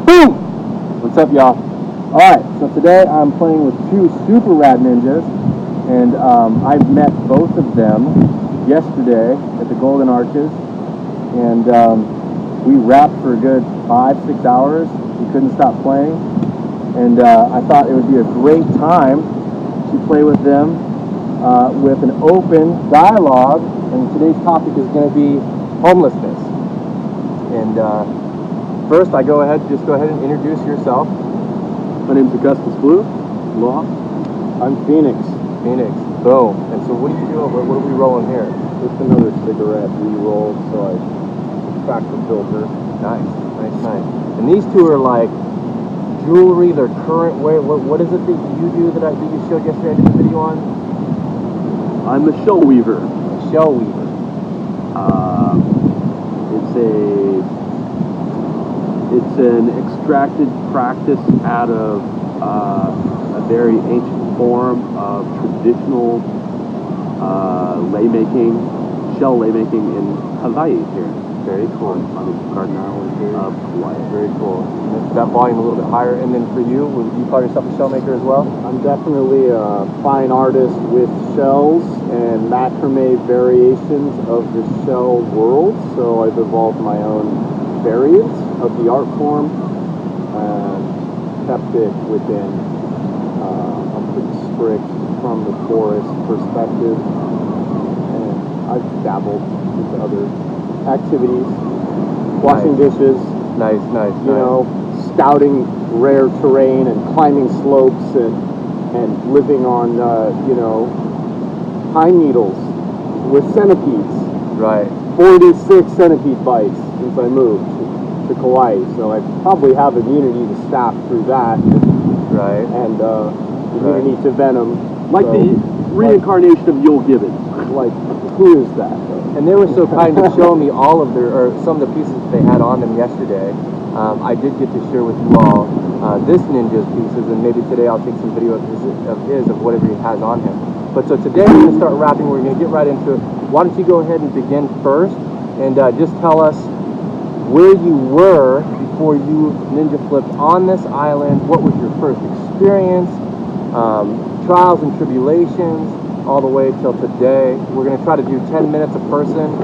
Boom! What's up, y'all? Alright, so today I'm playing with two super rad ninjas, and I met both of them yesterday at the Golden Arches, and we rapped for a good 5-6 hours. We couldn't stop playing, and I thought it would be a great time to play with them with an open dialogue, and today's topic is going to be homelessness. And first, just go ahead and introduce yourself. My name's Augustus Blue. Law. I'm Phoenix. Phoenix. Boom. And so what are you doing? What are we rolling here? Just another cigarette re-rolled, so I cracked the filter. Nice. And these two are like jewelry, they're current wear. What is it that you do that you showed yesterday? I did a video on? I'm a shell weaver. Shell weaver. It's an extracted practice out of a very ancient form of traditional shell lay making in Hawaii here. Very cool. On the Garden Island here of Hawaii. Very cool. And that volume a little bit higher. And then for you, would you call yourself a shell maker as well? I'm definitely a fine artist with shells and macrame variations of the shell world. So I've evolved my own variants of the art form and kept it within a pretty strict from the forest perspective. And I've dabbled into other activities, washing dishes, nice. You know, scouting rare terrain and climbing slopes and living on pine needles with centipedes. Right. 46 centipede bites since I moved to Kauai, so I probably have immunity to staph through that. Right. And immunity to venom. Like the reincarnation of Yul Gibbons. Like, who is that? And they were so kind to show me all of some of the pieces that they had on them yesterday. I did get to share with you all this ninja's pieces, and maybe today I'll take some video of whatever he has on him. But so today we're going to start rapping. We're going to get right into it. Why don't you go ahead and begin first, and just tell us where you were before you ninja flipped on this island. What was your first experience? Trials and tribulations, all the way till today. We're going to try to do 10 minutes a person,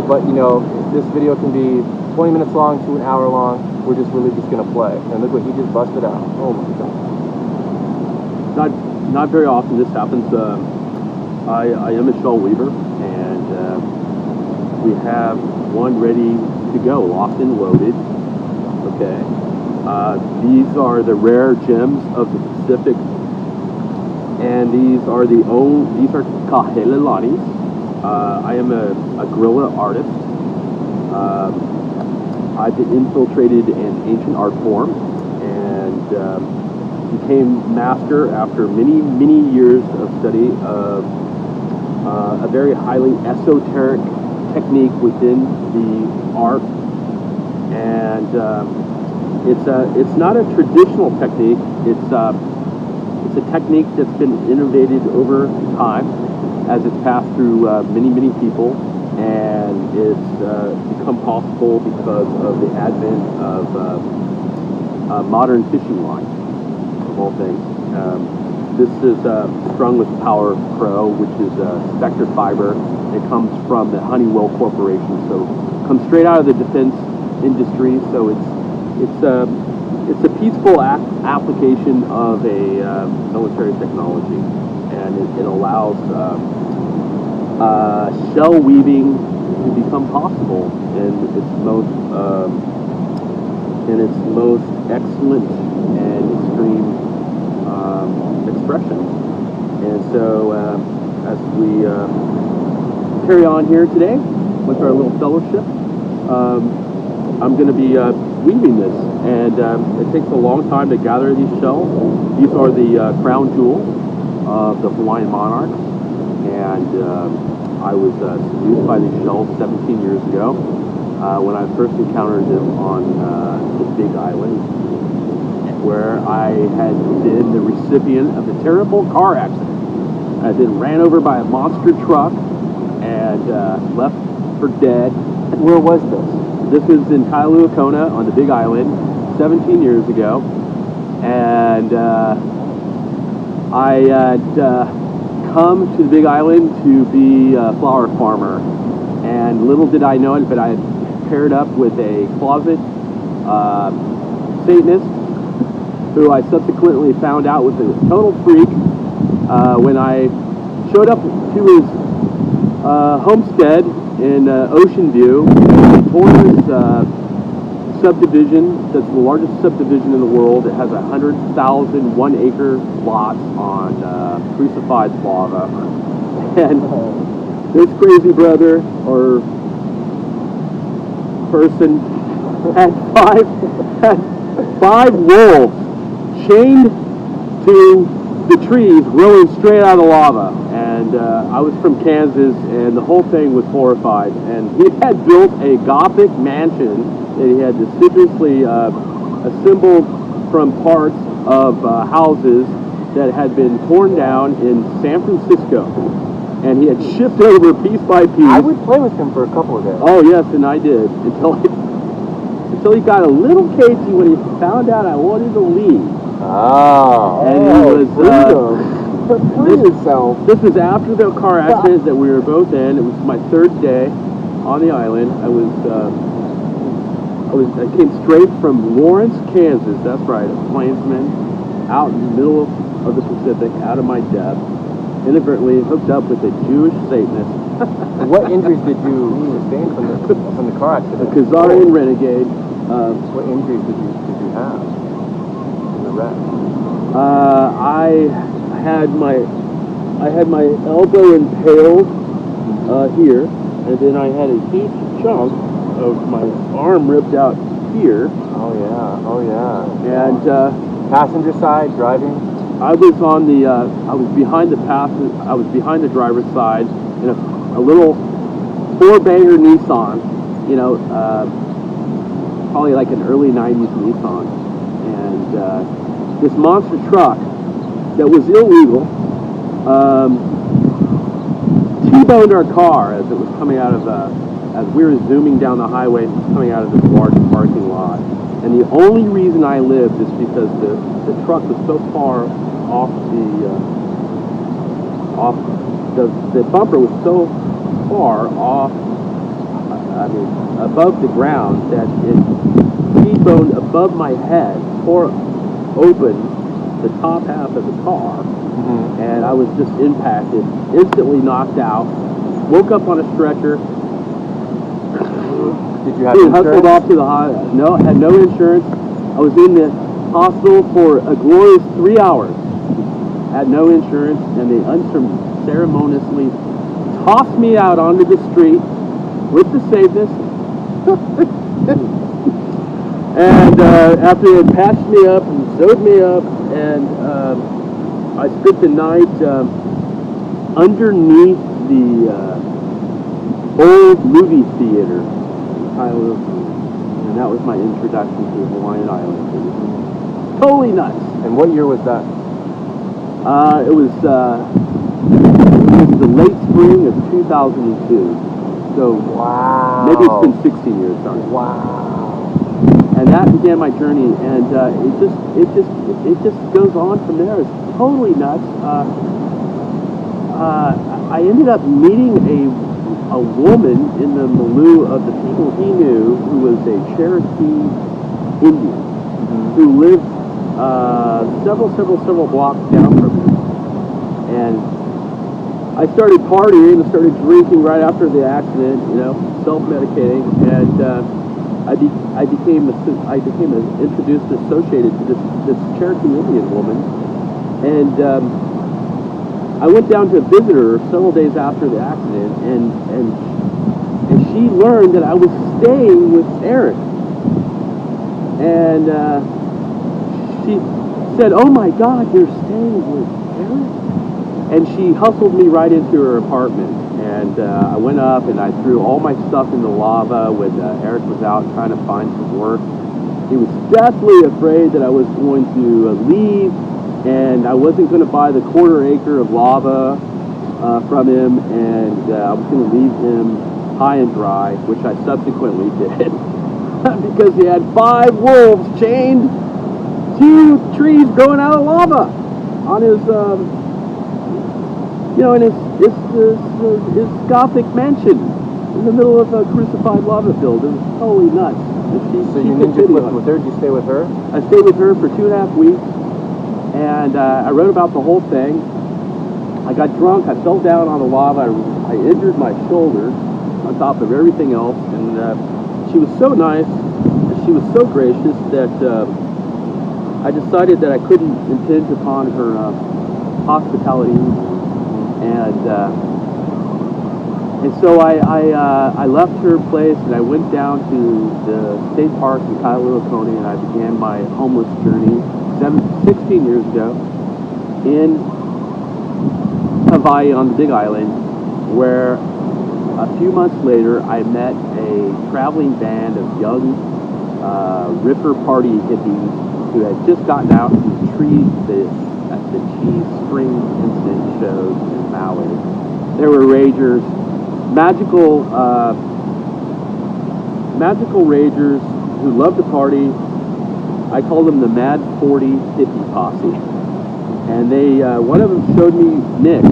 but you know, this video can be 20 minutes long to an hour long. We're really just going to play. And look what he just busted out. Oh my God. Not very often this happens. I am a shell weaver, and we have one ready to go, locked and loaded. Okay. These are the rare gems of the Pacific, and these are kahele'lanis. I am a guerrilla artist. I've infiltrated an ancient art form and became master after many years of study of a very highly esoteric technique within the art, and it's not a traditional technique. It's a technique that's been innovated over time as it's passed through many people, and it's become possible because of the advent of modern fishing lines, of all things. This is strung with Power Pro, which is Spectre fiber. It comes from the Honeywell Corporation, so it comes straight out of the defense industry. So it's a peaceful application of a military technology, and it allows shell weaving to become possible in its most excellent and extreme expression. And so as we carry on here today with our little fellowship, I'm going to be weaving this, and it takes a long time to gather these shells. These are the crown jewels of the Hawaiian monarchs, and I was seduced by these shells 17 years ago when I first encountered them on the Big Island, where I had been the recipient of a terrible car accident. I had been ran over by a monster truck and left for dead. Where was this? This was in Kailua Kona on the Big Island, 17 years ago, and I had come to the Big Island to be a flower farmer, and little did I know it, but I had paired up with a closet Satanist, who I subsequently found out was a total freak when I showed up to his homestead in Ocean View, Torres subdivision. That's the largest subdivision in the world. It has 100,000 1-acre lots on crucified lava, and this crazy brother or person had five wolves chained to the trees growing straight out of the lava. And I was from Kansas, and the whole thing was horrified. And he had built a Gothic mansion that he had assiduously assembled from parts of houses that had been torn down in San Francisco. And he had shipped over piece by piece. I would play with him for a couple of days. Oh yes, and I did until he got a little cagey when he found out I wanted to leave. Oh. And he was Free yourself. This was after the car accident that we were both in. It was my third day on the island. I came straight from Lawrence, Kansas. That's right, a plainsman, out in the middle of the Pacific, out of my depth. Inadvertently hooked up with a Jewish Satanist. What injuries did you sustain from the car accident? A Khazarian renegade. What injuries did you have in the wreck? I had my elbow impaled here, and then I had a huge chunk of my arm ripped out here. Oh yeah. And Passenger side driving. I was on the I was behind the driver's side in a little 4-banger Nissan, probably like an early 90s Nissan, and this monster truck that was illegal T-boned our car as it was coming out of as we were zooming down the highway, coming out of this large parking lot. And the only reason I lived is because the truck was so far off the bumper was so far off, above the ground, that it T-boned above my head, tore open the top half of the car, and I was just impacted, instantly knocked out, woke up on a stretcher. Did you have Being insurance? hustled off to the no, had no insurance. I was in the hospital for a glorious 3 hours. Had no insurance, and they unceremoniously tossed me out onto the street with the Satanist. And after they had patched me up and sewed me up, and I spent the night underneath the old movie theater. And that was my introduction to Hawaiian Islands. It was totally nuts. And what year was that? It was the late spring of 2002. So wow. maybe it's been 16 years. Sorry. Wow. And that began my journey, and it just goes on from there. It's totally nuts. I ended up meeting a woman in the milieu of the people he knew, who was a Cherokee Indian, who lived several blocks down from him. And I started partying and started drinking right after the accident, self-medicating, and I became introduced, associated to this Cherokee Indian woman, and I went down to visit her several days after the accident, and she learned that I was staying with Eric, and she said, "Oh my God, you're staying with Eric?" And she hustled me right into her apartment, and I went up and I threw all my stuff in the lava when Eric was out trying to find some work. He was deathly afraid that I was going to leave, and I wasn't going to buy the 1/4 acre of lava from him, and I was going to leave him high and dry, which I subsequently did. because he had 5 wolves chained to trees growing out of lava on his, in his Gothic mansion in the middle of a crucified lava field. It was totally nuts. So you ninja with her? Did you stay with her? I stayed with her for 2.5 weeks, and I wrote about the whole thing. I got drunk, I fell down on the lava, I injured my shoulder on top of everything else, and she was so nice, and she was so gracious that I decided that I couldn't impinge upon her hospitality, and so I left her place, and I went down to the state park in Kailua-Kona, and I began my homeless journey 16 years ago in Hawaii on the Big Island, where a few months later I met a traveling band of young ripper party hippies who had just gotten out to treat at the Cheese Spring Incident shows in Maui. There were ragers, magical ragers who loved to party. I call them the Mad 40 Hippie Posse. And one of them showed me Nick,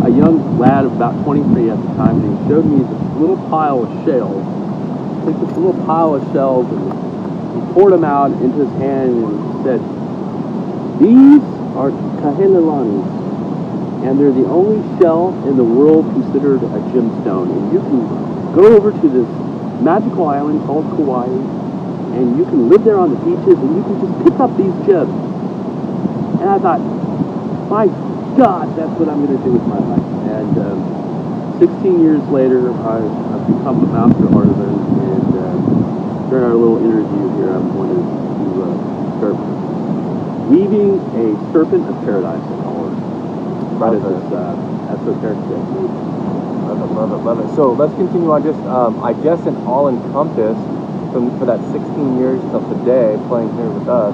a young lad of about 23 at the time, and he showed me this little pile of shells. He took this little pile of shells and he poured them out into his hand and he said, "These are kaheleanis, and they're the only shell in the world considered a gemstone. And you can go over to this magical island called Kauai, and you can live there on the beaches, and you can just pick up these gems." And I thought, my God, that's what I'm going to do with my life. And 16 years later, I've become a master artisan, and during our little interview here, I'm going to start weaving a serpent of paradise, I call it. That is this esoteric technique. Love it. So let's continue on just, I guess, an all-encompass for that 16 years till today, playing here with us.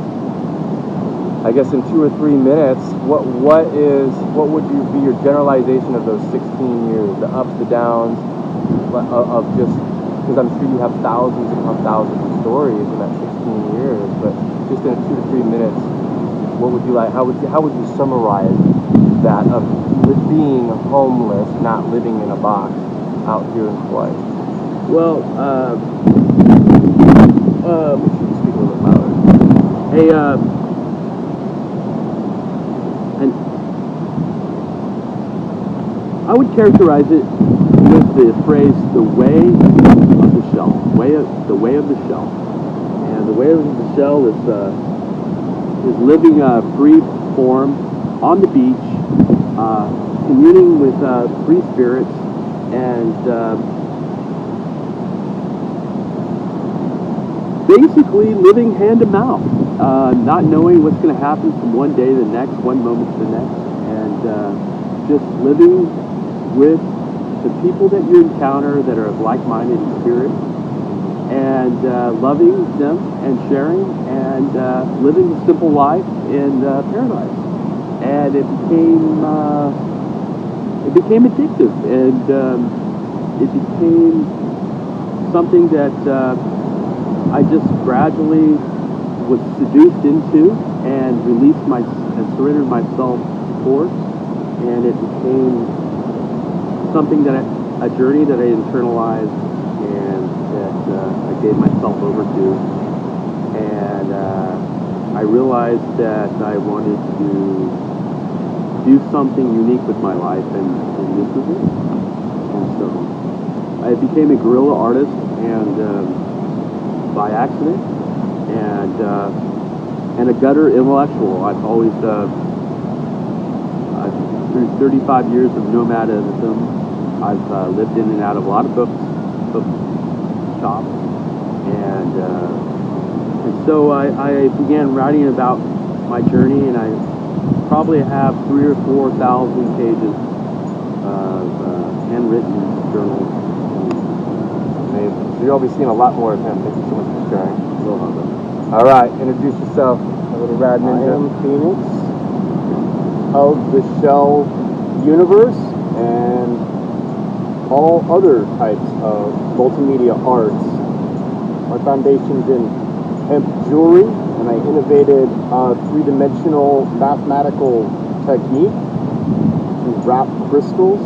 I guess in 2 or 3 minutes, what would be your generalization of those 16 years, the ups, the downs, of just, because I'm sure you have thousands upon thousands of stories in that 16 years, but just in 2 to 3 minutes, what would you like? How would you summarize that of being homeless, not living in a box out here in Hawaii? Well, make sure you speak a little bit louder. I would characterize it with the phrase "the way of the shell." The way of the shell, and the way of the shell is living a free form on the beach, communing with free spirits, and basically living hand to mouth, not knowing what's going to happen from one day to the next, one moment to the next, and just living with the people that you encounter that are of like-minded in spirit, and loving them and sharing and living a simple life in paradise. And it became addictive, and it became something that I just gradually was seduced into and released and surrendered myself towards, and it became something a journey that I internalized and that I gave myself over to, and I realized that I wanted to do something unique with my life, and this was it. And so I became a guerrilla artist, and by accident, and a gutter intellectual. I've always through 35 years of nomadism, I've lived in and out of a lot of book shops, and so I began writing about my journey, and I probably have 3,000 or 4,000 pages of handwritten journals. Amazing. So you'll be seeing a lot more of him. Thank you so much for sharing. All right, introduce yourself, a little rad ninja. I am Phoenix of the Shell universe and all other types of multimedia arts My foundation's in hemp jewelry, and I innovated a three-dimensional mathematical technique to wrap crystals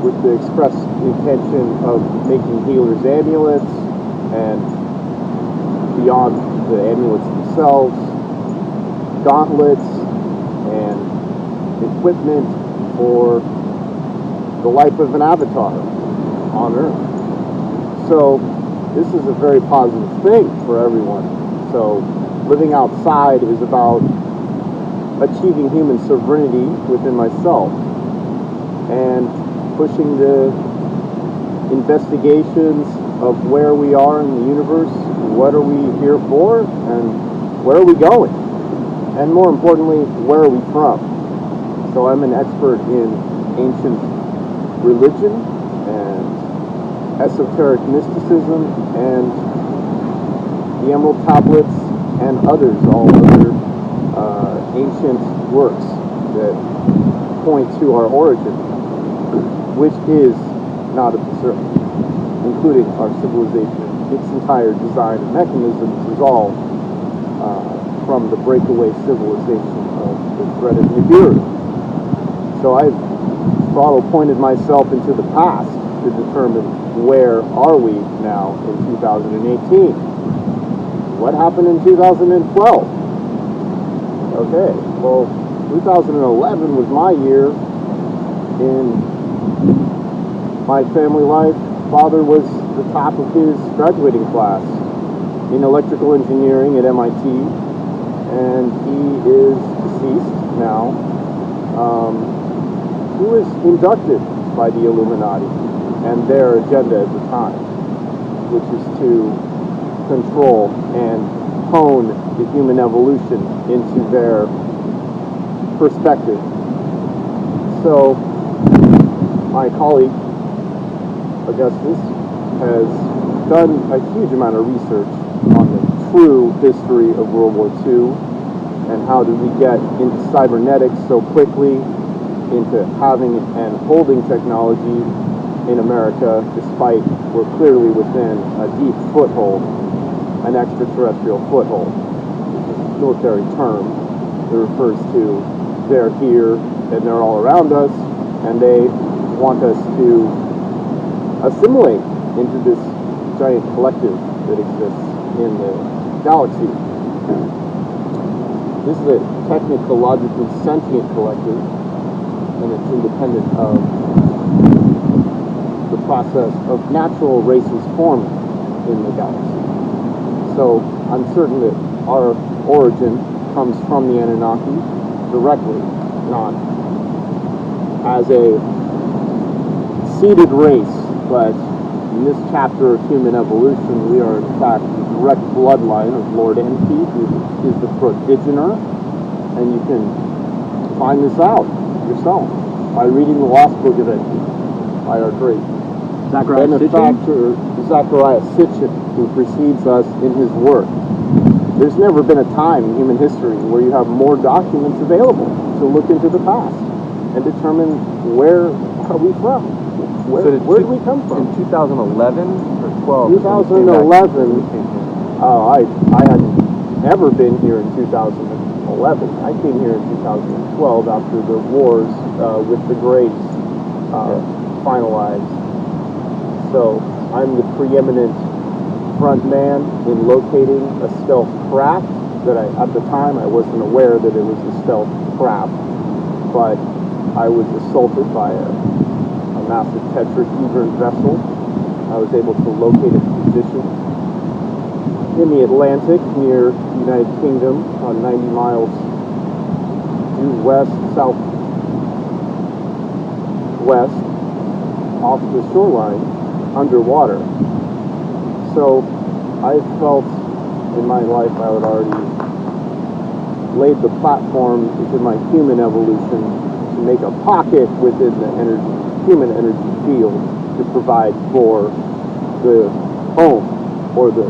with the express intention of making healers' amulets, and beyond the amulets themselves, gauntlets and equipment for the life of an avatar on Earth. So this is a very positive thing for everyone. So living outside is about achieving human sovereignty within myself and pushing the investigations of where we are in the universe, what are we here for, and where are we going, and more importantly, where are we from. So I'm an expert in ancient religion and esoteric mysticism and the Emerald Tablets and all other ancient works that point to our origin, which is not of this earth, including our civilization. Its entire design and mechanisms is all from the breakaway civilization of the dreaded Nibiru. So I've throttle pointed myself into the past to determine where are we now in 2018. What happened in 2012? Okay, well, 2011 was my year in my family life. Father was the top of his graduating class in electrical engineering at MIT, and he is deceased now. He was inducted by the Illuminati and their agenda at the time, which is to control and hone the human evolution into their perspective. So my colleague Augustus has done a huge amount of research on the true history of World War II and how did we get into cybernetics so quickly, into having and holding technology in America, despite we're clearly within a deep foothold, an extraterrestrial foothold. It's a military term that refers to they're here and they're all around us, and they want us to assimilate into this giant collective that exists in the galaxy. This is a technologically sentient collective, and it's independent of the process of natural races forming in the galaxy. So I'm certain that our origin comes from the Anunnaki directly, not as a seeded race, but in this chapter of human evolution, we are in fact the direct bloodline of Lord Enki, who is the progenitor, and you can find this out yourself by reading the Lost Book of Enki by our great benefactor Zachariah Sitchin, who precedes us in his work. There's never been a time in human history where you have more documents available to look into the past and determine where are we from. Where did we come from? In 2011 or 12? 2011. I hadn't ever been here in 2011. I came here in 2012 after the wars with the Greys finalized. So I'm the preeminent front man in locating a stealth craft that at the time I wasn't aware that it was a stealth craft, but I was assaulted by a massive tetrahedron vessel. I was able to locate its position in the Atlantic near the United Kingdom on 90 miles due southwest off the shoreline underwater. So I felt in my life I had already laid the platform into my human evolution to make a pocket within the human energy field to provide for the home or the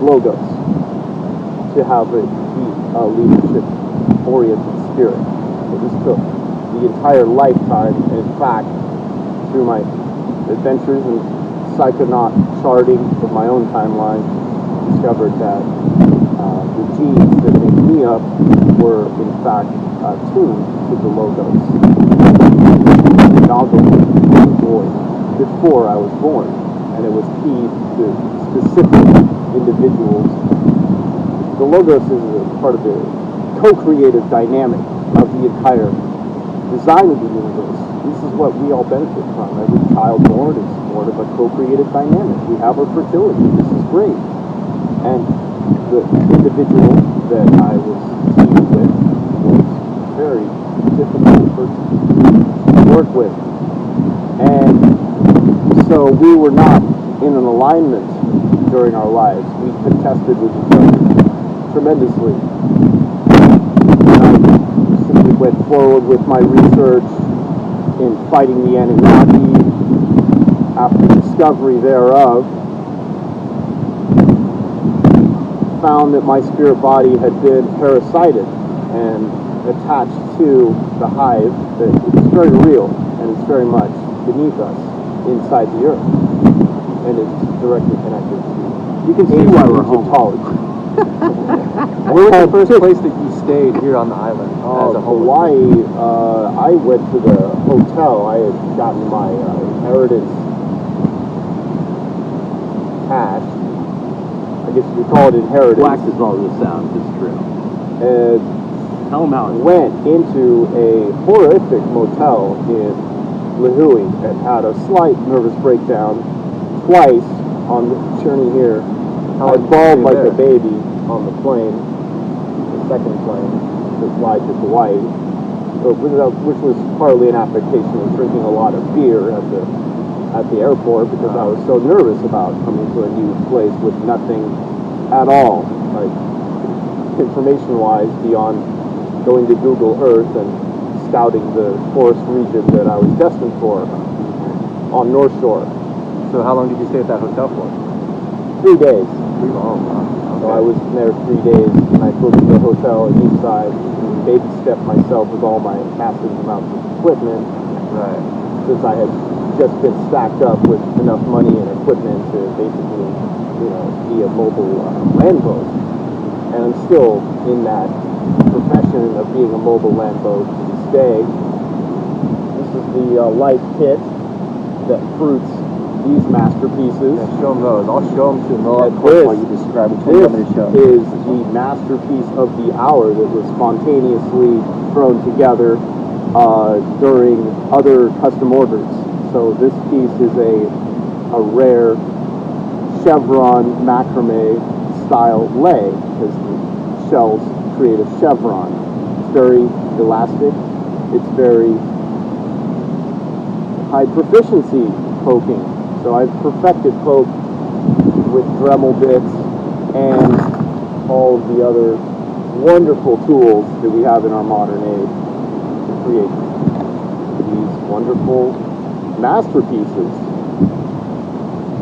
logos to have a leadership-oriented spirit. So this took the entire lifetime, and in fact, through my adventures and psychonaut charting of my own timeline, discovered that the genes that make me up were in fact tuned to the logos. Noggle was a boy before I was born, and it was keyed to specific individuals. The logos is a part of the co-creative dynamic of the entire design of the universe. This is what we all benefit from. Every child born is born of a co-creative dynamic. We have our fertility. This is great. And the individual that I was teamed with was a very difficult person to work with. And so we were not in an alignment during our lives. We contested with each other tremendously. And I simply went forward with my research in fighting the Anunnaki. After discovery thereof, found that my spirit body had been parasited and attached to the hive that is very real and it's very much beneath us inside the earth, and it's directly connected to You can see why we're home. Egyptology. Where was the first place that you stayed here on the island as a homeless Hawaii, I went to the hotel. I had gotten my inheritance cash. I guess you could call it inheritance. Wax is all this sounds, it's true. Tell them how it Went into a horrific motel in Lihue and had a slight nervous breakdown twice on the journey here. I bawled like a baby on the plane, the second plane to fly to Hawaii, so, which was partly an application of drinking a lot of beer at the airport because I was so nervous about coming to a new place with nothing at all, like information-wise, beyond going to Google Earth and scouting the forest region that I was destined for on North Shore. So how long did you stay at that hotel for? 3 days. Oh, wow. So I was there 3 days, and I booked the hotel in Eastside, and baby stepped myself with all my massive amounts of equipment. Right. Since I had just been stacked up with enough money and equipment to basically, be a mobile land boat. And I'm still in that profession of being a mobile land boat to this day. This is the life kit that fruits these masterpieces. Yeah, show them those. I'll show them to them. And Of course, while you describe it. this is the masterpiece of the hour that was spontaneously thrown together during other custom orders. So this piece is a rare chevron macrame style lay, because the shells create a chevron. It's very elastic. It's very high proficiency poking. So I've perfected poke with Dremel bits and all of the other wonderful tools that we have in our modern age to create these wonderful masterpieces.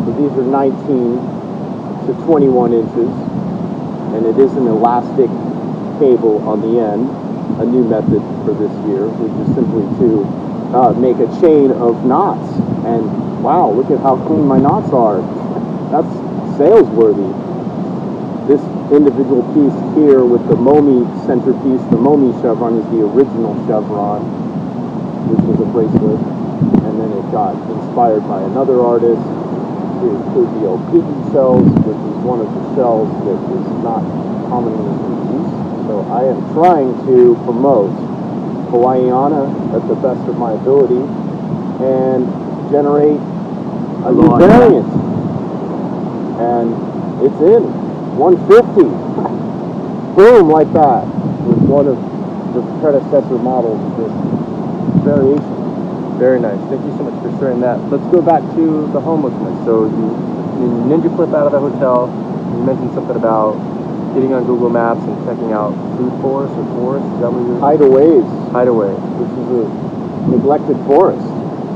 So these are 19 to 21 inches, and it is an elastic cable on the end, a new method for this year, which is simply to make a chain of knots. And wow, look at how clean my knots are. That's sales worthy. This individual piece here with the Momi centerpiece, the Momi chevron, is the original chevron, which was a bracelet, and then it got inspired by another artist to include the Opigi shells, which is one of the shells that is not commonly in use. So I am trying to promote Hawaiiana at the best of my ability and generate a new variant. And it's in 150. Boom, like that, with one of the predecessor models of this variation. Very nice. Thank you so much for sharing that. Let's go back to the homelessness. So you ninja flip out of the hotel. You mentioned something about getting on Google Maps and checking out food forests or forests. Is that what you're... Hideaways. Hideaways. Which is a neglected forest.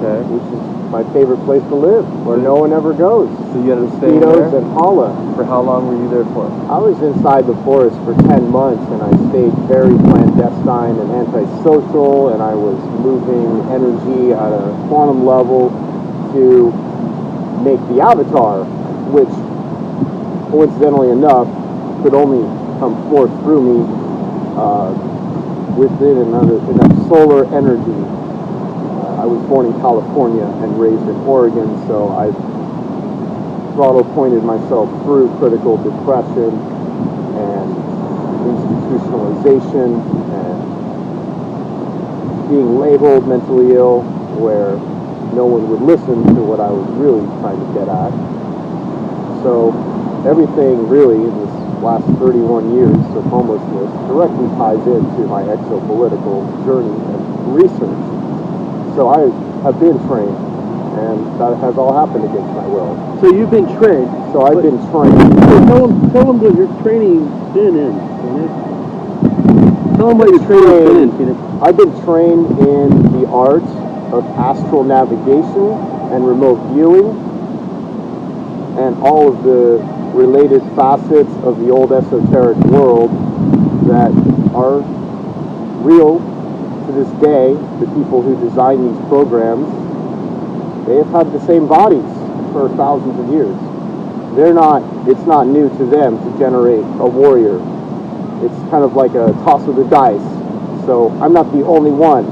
Okay. Which is my favorite place to live, where no one ever goes. So you ended up staying there? Mosquitoes and holla. For how long were you there for? I was inside the forest for 10 months, and I stayed very clandestine and antisocial, and I was moving energy at a quantum level to make the avatar, which, coincidentally enough, could only come forth through me within enough solar energy. I was born in California and raised in Oregon, so I throttle pointed myself through critical depression and institutionalization and being labeled mentally ill, where no one would listen to what I was really trying to get at. So everything really in this last 31 years of homelessness directly ties into my exopolitical journey and research. So I have been trained, and that has all happened against my will. So you've been trained. So I've been trained. Tell them what your training's been in, Phoenix. Tell them what your training's been in, Phoenix. I've been trained in the art of astral navigation and remote viewing, and all of the related facets of the old esoteric world that are real to this day. The people who design these programs, they have had the same bodies for thousands of years. It's not new to them to generate a warrior. It's kind of like a toss of the dice. So I'm not the only one,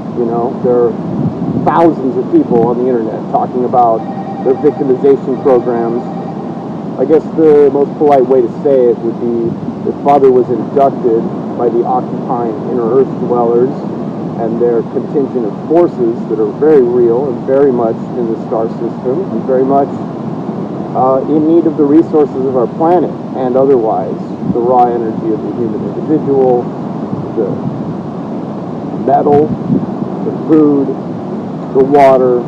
there are thousands of people on the internet talking about their victimization programs. I guess the most polite way to say it would be that Father was inducted by the occupying inner earth dwellers and their contingent of forces that are very real and very much in the star system and very much in need of the resources of our planet and otherwise. The raw energy of the human individual, the metal, the food, the water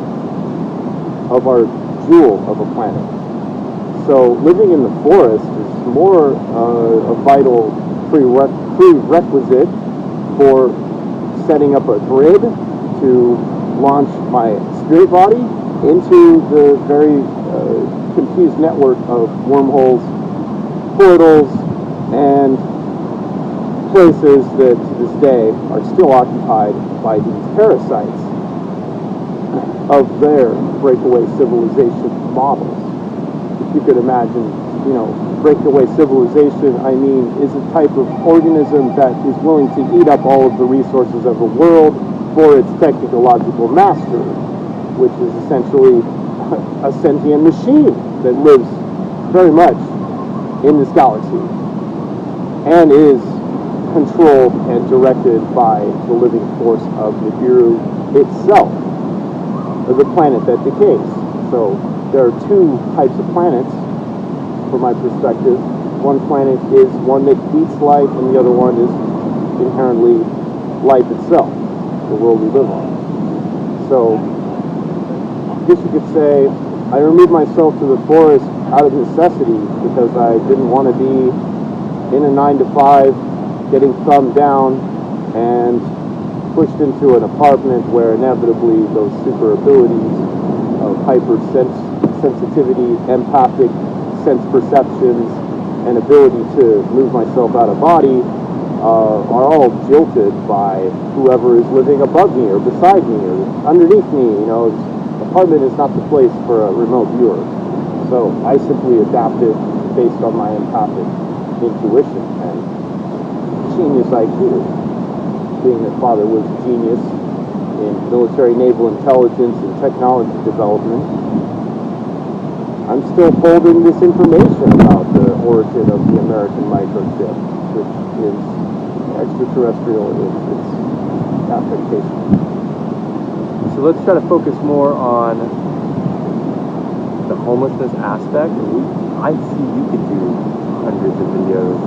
of our jewel of a planet. So living in the forest is more a vital prerequisite for setting up a grid to launch my spirit body into the very confused network of wormholes, portals, and places that to this day are still occupied by these parasites of their breakaway civilization models. If you could imagine, breakaway civilization, I mean, is a type of organism that is willing to eat up all of the resources of the world for its technological master, which is essentially a sentient machine that lives very much in this galaxy and is controlled and directed by the living force of Nibiru itself, the planet that decays. So there are two types of planets, from my perspective. One planet is one that eats life, and the other one is inherently life itself, the world we live on. So, I guess you could say I removed myself to the forest out of necessity because I didn't want to be in a 9-to-5, getting thumbed down and pushed into an apartment where inevitably those super abilities of hypersensitivity, empathic sense perceptions, and ability to move myself out of body are all jilted by whoever is living above me or beside me or underneath me. The apartment is not the place for a remote viewer. So I simply adapted based on my empathic intuition and genius IQ, being that Father was a genius in military naval intelligence and technology development. I'm still holding this information about the origin of the American microchip, which is extraterrestrial in its affectation. So let's try to focus more on the homelessness aspect. I see you could do hundreds of videos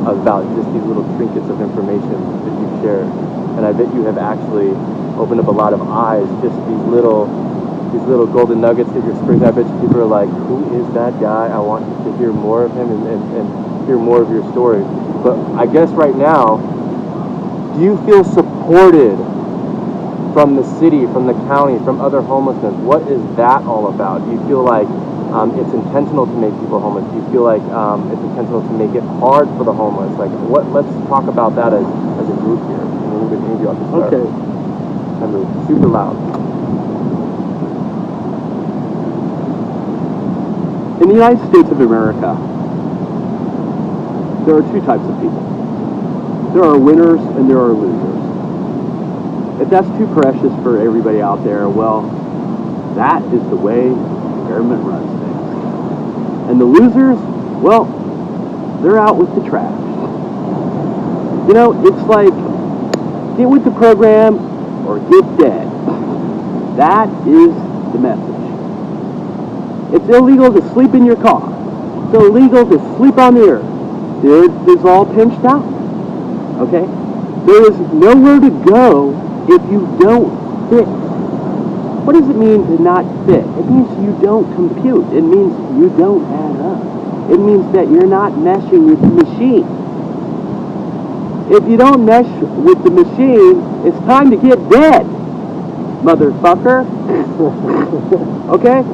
about just these little trinkets of information that you've shared. And I bet you have actually opened up a lot of eyes, just these little golden nuggets that you're spreading. I bet you people are like, who is that guy? I want to hear more of him and hear more of your story. But I guess right now, do you feel supported from the city, from the county, from other homelessness? What is that all about? Do you feel like it's intentional to make people homeless? Do you feel like it's intentional to make it hard for the homeless? Let's talk about that as a group here. Maybe I'll just start. Okay. Remember, super loud. In the United States of America, there are two types of people. There are winners and there are losers. If that's too precious for everybody out there, well, that is the way the government runs things. And the losers, well, they're out with the trash. You know, it's like, get with the program or get dead. That is the message. It's illegal to sleep in your car. It's illegal to sleep on the earth. The earth is all pinched out. Okay? There is nowhere to go if you don't fit. What does it mean to not fit? It means you don't compute. It means you don't add up. It means that you're not meshing with the machine. If you don't mesh with the machine, it's time to get dead, motherfucker. Okay?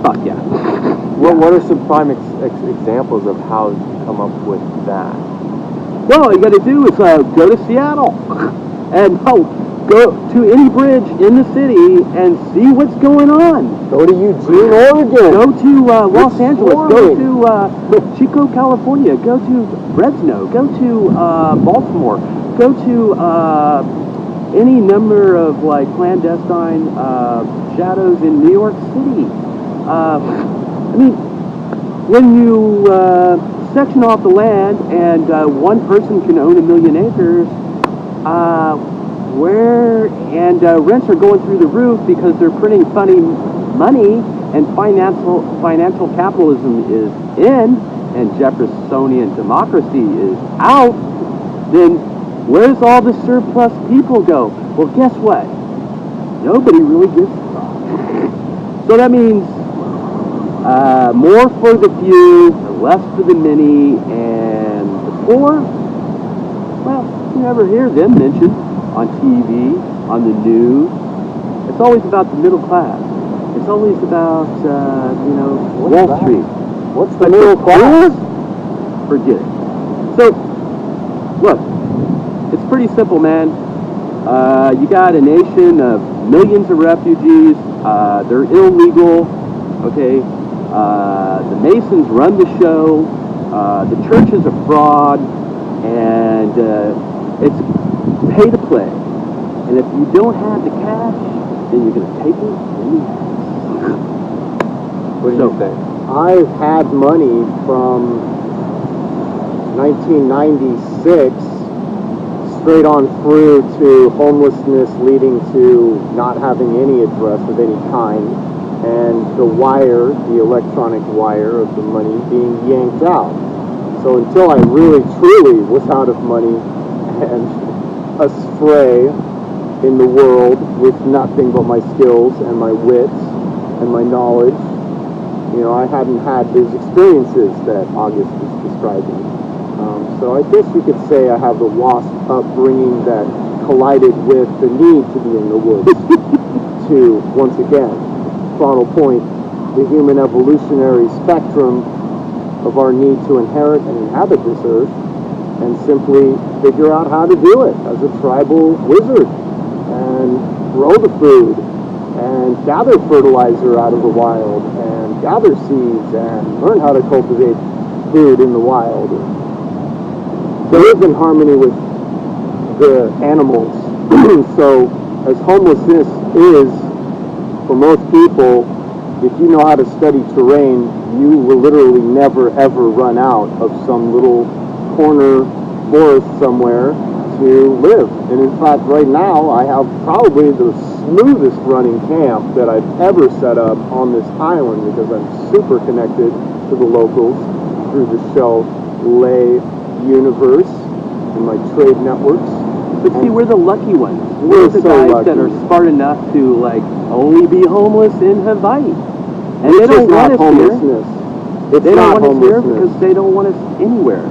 Fuck yeah. What are some prime examples of how you come up with that? Well, all you got to do is go to Seattle and go to any bridge in the city and see what's going on. Go to Eugene, Oregon. Go to Los Angeles. Go to Chico, California. Go to Fresno. Go to Baltimore. Go to any number of like clandestine shadows in New York City. I mean, when you section off the land and one person can own 1 million acres, rents are going through the roof because they're printing funny money and financial capitalism is in and Jeffersonian democracy is out, then where's all the surplus people go? Well, guess what? Nobody really gives a fuck. So that means more for the few, less for the many, and the poor, well, you never hear them mentioned on TV, on the news. It's always about the middle class. It's always about, Wall Street. What's the middle class? Forget it. So, look, it's pretty simple, man. You got a nation of millions of refugees. They're illegal, okay? The Masons run the show. The church is a fraud. And it's pay to play. And if you don't have the cash, then you're going to take it in the ass. What do you think? I've had money from 1996 straight on through to homelessness leading to not having any address of any kind and the wire, the electronic wire of the money being yanked out. So until I really truly was out of money and astray in the world with nothing but my skills and my wits and my knowledge, I hadn't had those experiences that August is describing. So I guess you could say I have the WASP upbringing that collided with the need to be in the woods to, once again, throttle point the human evolutionary spectrum of our need to inherit and inhabit this earth and simply figure out how to do it as a tribal wizard and grow the food and gather fertilizer out of the wild and gather seeds and learn how to cultivate food in the wild. So live in harmony with the animals. So as homelessness is for most people, if you know how to study terrain, you will literally never ever run out of some little corner forest somewhere to live. And in fact, right now, I have probably the smoothest running camp that I've ever set up on this island because I'm super connected to the locals through the Shell Lay universe and my trade networks. But see, we're the lucky ones. We're the so guys lucky. that are smart enough to, only be homeless in Hawaii. And they don't want us here. They don't want us here because they don't want us anywhere.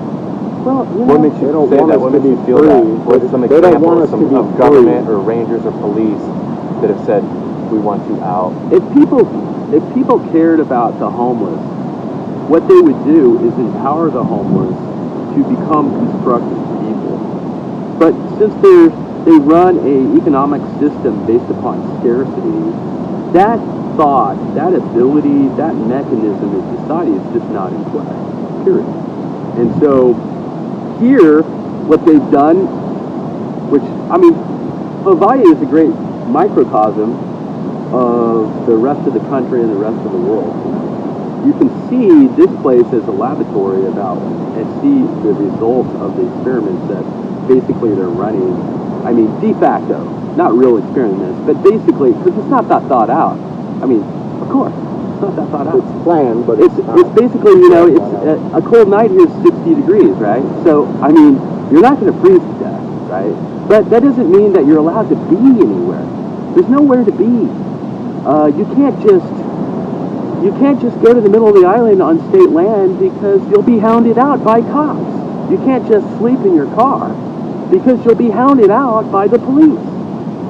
Well, What makes you say that? What makes you feel that? What are some examples of government or rangers or police that have said, we want you out? If people cared about the homeless, what they would do is empower the homeless to become constructive people. But since they run an economic system based upon scarcity, that thought, that ability, that mechanism in society is just not in play, period. And so here, what they've done, which, I mean, Hawaii is a great microcosm of the rest of the country and the rest of the world. You can see this place as a laboratory and see the results of the experiments that basically they're running. I mean, de facto, not real experiments, but basically, because it's not that thought out. I mean, of course, it's not that thought out. It's planned, but it's basically, you know, it's a cold night here is 60 degrees, right? So, I mean, you're not going to freeze to death, right? But that doesn't mean that you're allowed to be anywhere. There's nowhere to be. You can't just go to the middle of the island on state land because you'll be hounded out by cops. You can't just sleep in your car because you'll be hounded out by the police.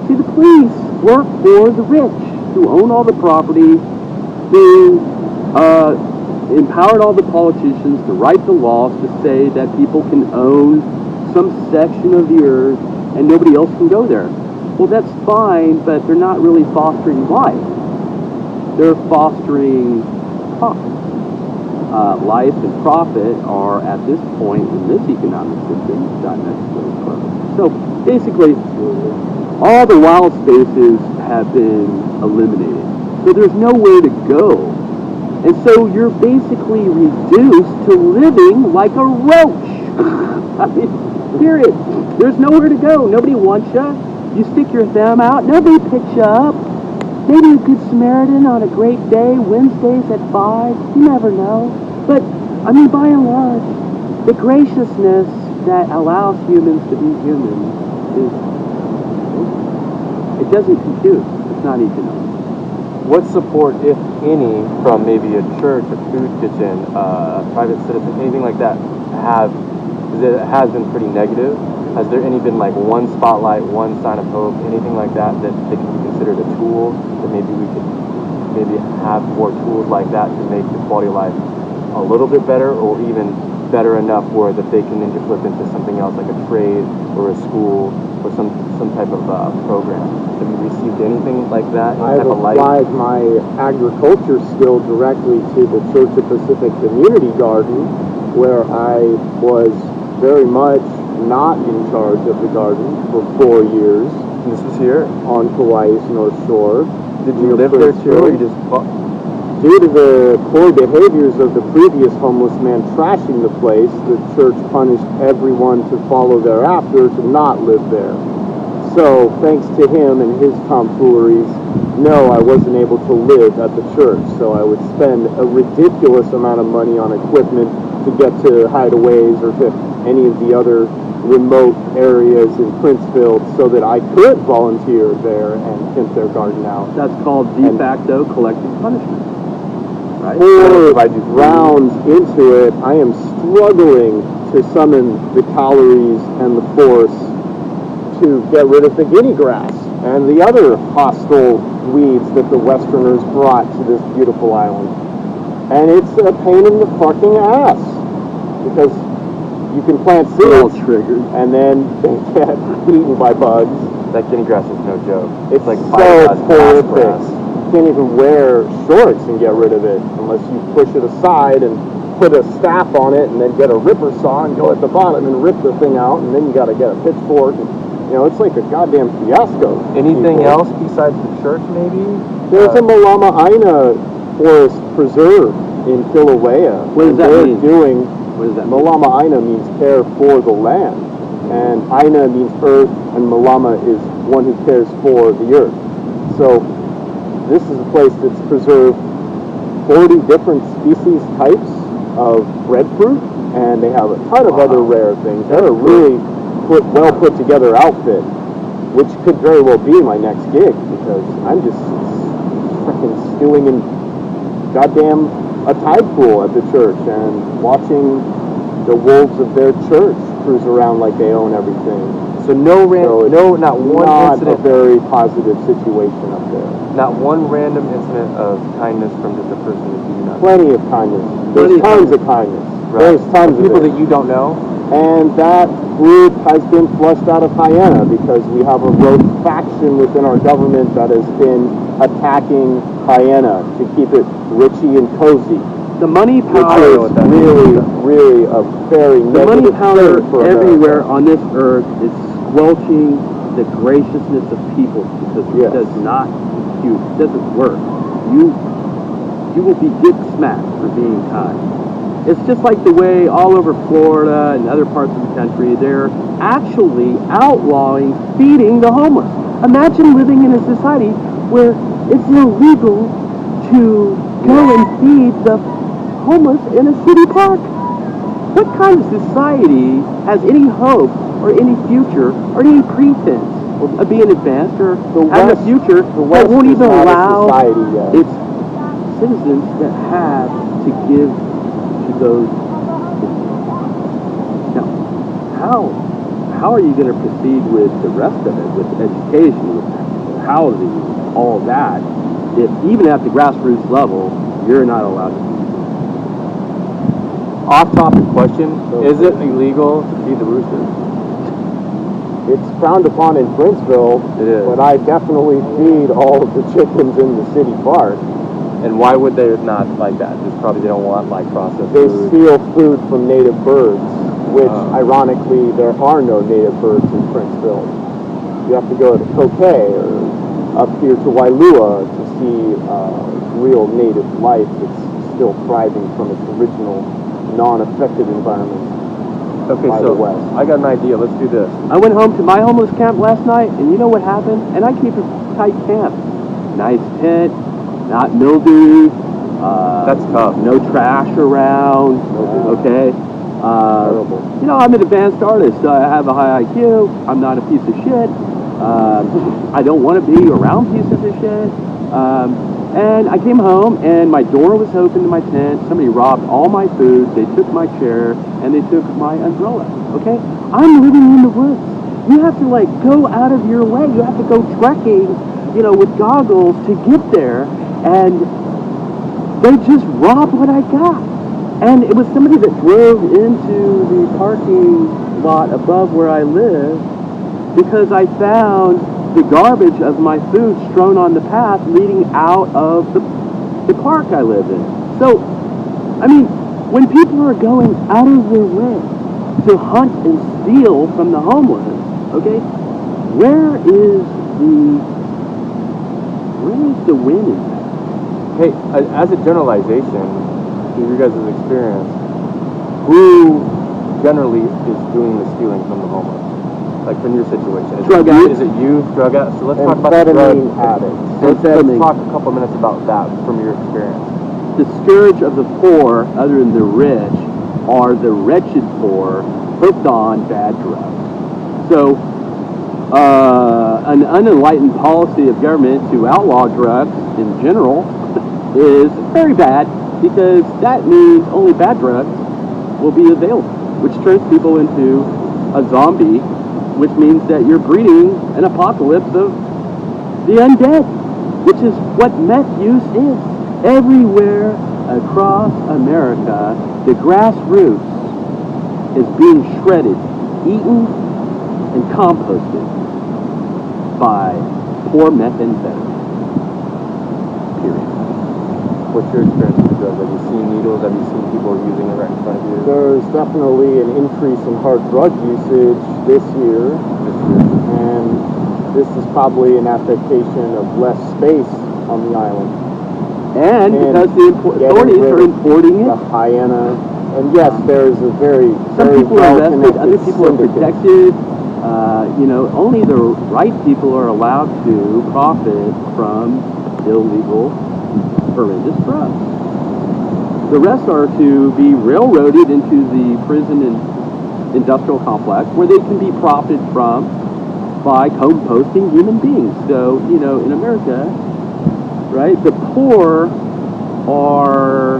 See, the police work for the rich who own all the property, who empowered all the politicians to write the laws to say that people can own some section of the earth and nobody else can go there. Well, that's fine, but they're not really fostering life. They're fostering profit. Life and profit are, at this point in this economic system, diametrically opposed. So basically, all the wild spaces have been eliminated. So there's nowhere to go. And so you're basically reduced to living like a roach. I mean, period. There's nowhere to go. Nobody wants you. You stick your thumb out. Nobody picks you up. Maybe a good Samaritan on a great day, Wednesdays at 5. You never know. But, I mean, by and large, the graciousness that allows humans to be human it doesn't compute. It's not economic. What support, if any, from maybe a church, a food kitchen, a private citizen, anything like that, it has been pretty negative? Has there been like one spotlight, one sign of hope, anything like that can be considered a tool, that maybe we could have more tools like that to make the quality of life a little bit better, or even better enough where that they can then just flip into something else like a trade or a school or some type of program? Have you received anything like that? I've applied my agriculture skill directly to the Church of Pacific Community Garden, where I was very much not in charge of the garden for 4 years. And this was here on Kauai's North Shore. Did you live there too, or you just? Due to the poor behaviors of the previous homeless man trashing the place, the church punished everyone to follow thereafter to not live there. So, thanks to him and his tomfooleries, no, I wasn't able to live at the church. So I would spend a ridiculous amount of money on equipment to get to hideaways or to any of the other remote areas in Princeville so that I could volunteer there and pimp their garden out. That's called de facto collective punishment. Right? 4 rounds into it, I am struggling to summon the calories and the force to get rid of the guinea grass and the other hostile weeds that the Westerners brought to this beautiful island. And it's a pain in the fucking ass, because you can plant seeds and then they get eaten by bugs. That guinea grass is no joke. It's like so horrific. You can't even wear shorts and get rid of it unless you push it aside and put a staff on it and then get a ripper saw and go at the bottom and rip the thing out, and then you got to get a pitchfork. And, you know, it's like a goddamn fiasco. Anything else besides the church, maybe? There's a Malama Aina Forest Preserve in Kilauea. What does that mean? What does that mean? Malama Aina means care for the land, and Aina means earth, and Malama is one who cares for the earth. So this is a place that's preserved 40 different species types of breadfruit, and they have a ton of other rare things. They're a really well put together outfit, which could very well be my next gig, because I'm just freaking stewing in goddamn a tide pool at the church and watching the wolves of their church cruise around like they own everything. So not one incident. A very positive situation up there. Not one random incident of kindness from just a person that you do not know. Plenty of kindness. There's tons of kindness. Right. There's tons of people that you don't know. And that group has been flushed out of Hyena because we have a rogue faction within our government that has been attacking hyena to keep it richy and cozy. The money Which power, is really a very the money negative power thing for everywhere America. on this earth is squelching the graciousness of people because it Yes. does not compute, it doesn't work. You will be get smacked for being kind. It's just like the way all over Florida and other parts of the country, they're actually outlawing feeding the homeless. Imagine living in a society where it's illegal to go and feed the homeless in a city park. What kind of society has any hope or any future or any pretense of being advanced or having a future that won't is even not a allow society yet. its citizens that have to give to those? Now, how are you going to proceed with the rest of it, with education, with housing, all of that, if even at the grassroots level, you're not allowed to? Off-topic question: is it illegal to feed the roosters? It's frowned upon in Princeville, It is. but I definitely feed all of the chickens in the city park. And why would they not like that? Just probably they don't want like processed They food. steal food from native birds, which ironically there are no native birds in Princeville. You have to go to Coquet or up here to Wailua to see real native life that's still thriving from its original non-affected environment. Okay, by so the West. I got an idea. Let's do this. I went home to my homeless camp last night, and you know what happened? And I keep a tight camp. Nice tent, not mildew. That's tough. No trash around. Okay. Terrible. You know, I'm an advanced artist. I have a high IQ. I'm not a piece of shit. I don't want to be around pieces of shit. And I came home, and my door was open to my tent. Somebody robbed all my food. They took my chair, and they took my umbrella. Okay? I'm living in the woods. You have to, like, go out of your way. You have to go trekking, you know, with goggles to get there. And they just robbed what I got. And it was somebody that drove into the parking lot above where I live because I found the garbage of my food strewn on the path leading out of the park I live in. So, I mean, when people are going out of their way to hunt and steal from the homeless, okay, where is the win in that? Hey, as a generalization, through your guys' experience, who generally is doing the stealing from the homeless? Like from your situation, Drug addicts. Is it you, drug addicts? So let's talk about the Amphetamine drug addicts. Let's Amphetamine. talk a couple minutes about that from your experience. The scourge of the poor, other than the rich, are the wretched poor hooked on bad drugs. So, an unenlightened policy of government to outlaw drugs in general is very bad because that means only bad drugs will be available, which turns people into a zombie, which means that you're breeding an apocalypse of the undead, which is what meth use is. Everywhere across America, the grassroots is being shredded, eaten, and composted by poor methamphetamine. Period. What's your experience with drugs? Have you seen needles? Have you seen people using it right in front of you? There's definitely an increase in hard drug usage this year, and this is probably an affectation of less space on the island. And because the authorities are importing The it, hyena, and yes, there's a very, some very people are arrested, well-connected other people are syndicate. protected. You know, only the right people are allowed to profit from illegal, horrendous drugs. The rest are to be railroaded into the prison and industrial complex where they can be profited from by composting human beings. So, you know, in America, right, the poor are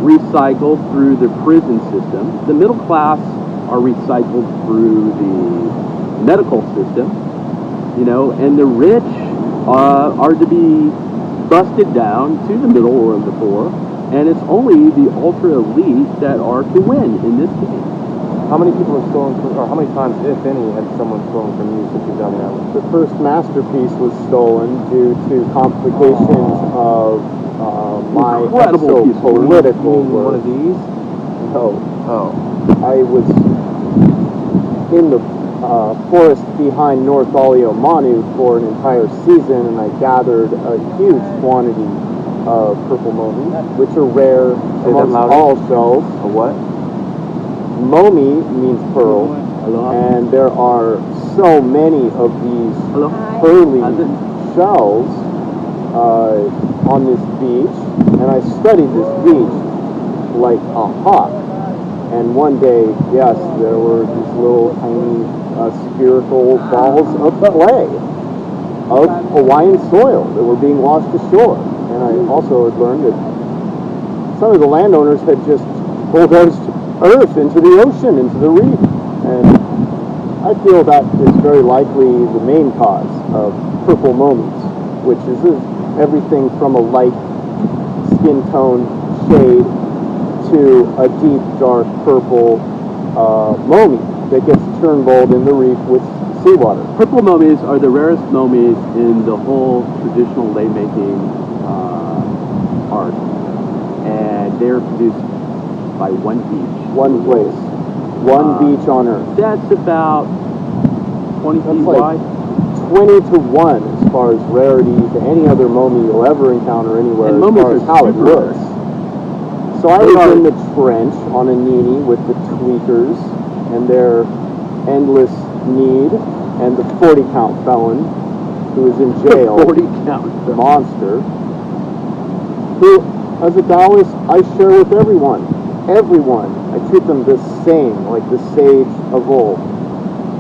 recycled through the prison system. The middle class are recycled through the medical system, you know, and the rich are to be busted down to the middle or the poor, and it's only the ultra elite that are to win in this game. How many people have stolen from, or how many times, if any, has someone stolen from you since you've done the island? The first masterpiece was stolen due to complications of my Incredible piece of work. political One work. of these? No, Oh. I was in the forest behind North Oleomanu for an entire season, and I gathered a huge quantity of purple momi, which are rare Say that amongst louder. all shells. A what? Momi means pearl, Hello? and there are so many of these Hello? pearly How's it? shells on this beach, and I studied this beach like a hawk. And one day, yes, there were these little tiny spherical balls of clay of Hawaiian soil that were being washed ashore. And I also had learned that some of the landowners had just bulldozed earth into the ocean, into the reef. And I feel that is very likely the main cause of purple momies, which is everything from a light skin tone shade to a deep dark purple momi that gets turnbulled in the reef with seawater. Purple momies are the rarest momies in the whole traditional lei making art, and they're produced by one beach. One place, one beach on Earth. That's about 20 feet like wide. 20 to 1 as far as rarity to any other momi you'll ever encounter anywhere, And as momies far as are how it super rare. looks. So I was in the trench on a nini with the tweakers and their endless need, and the 40 count felon who is in jail, 40 count. the monster, who, as a Taoist, I share with everyone. Everyone. I treat them the same, like the sage of old.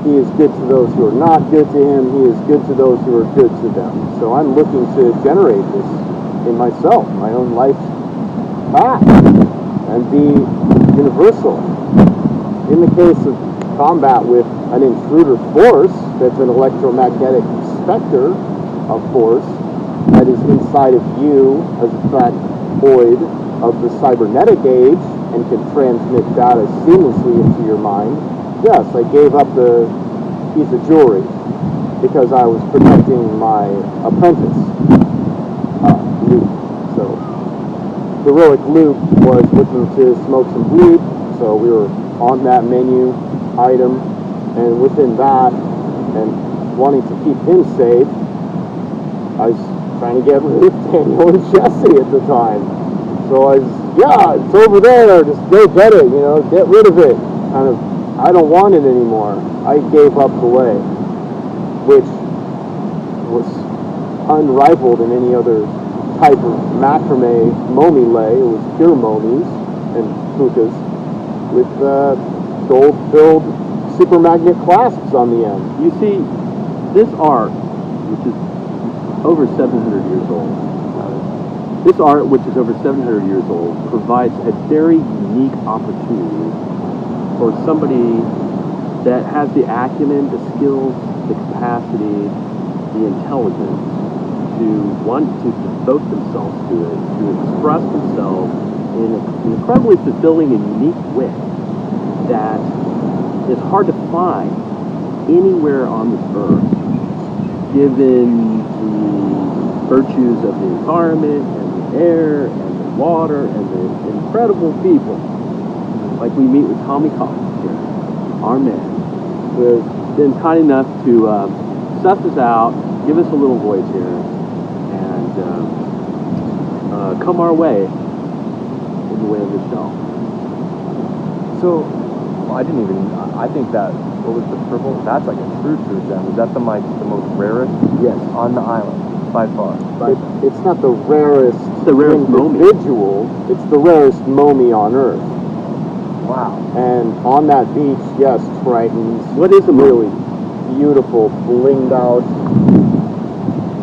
He is good to those who are not good to him. He is good to those who are good to them. So I'm looking to generate this in myself, my own life path, and be universal. In the case of combat with an intruder force that's an electromagnetic specter of force that is inside of you as a factoid of the cybernetic age and can transmit data seamlessly into your mind, yes, I gave up the piece of jewelry because I was protecting my apprentice, Luke. So heroic Luke was looking to smoke some weed, so we were on that menu item, and within that, and wanting to keep him safe, I was trying to get rid of Daniel and Jesse at the time. So I was, yeah, it's over there, just go get it, get rid of it. Kind of, I don't want it anymore. I gave up the lei, which was unrivaled in any other type of macrame momi lei. It was pure momis and pukas with gold-filled super magnet clasps on the end. You see, this art, which is over 700 years old, this art, which is over 700 years old, provides a very unique opportunity for somebody that has the acumen, the skills, the capacity, the intelligence to want to devote themselves to it, to express themselves in an incredibly fulfilling and unique way that is hard to find anywhere on this earth, given the virtues of the environment and the air and the water and the incredible people. Like we meet with Tommy Collins here, our man, who has been kind enough to suss us out, give us a little voice here, and come our way in the way of the show. So, I didn't even, I think that, what was the purple? That's like a true gem. Is that the most rarest? Yes. On the island, by far. It's not the rarest, momi. individual, it's the rarest momi on Earth. Wow. And on that beach, yes, Tritons. What is a really beautiful, blinged out.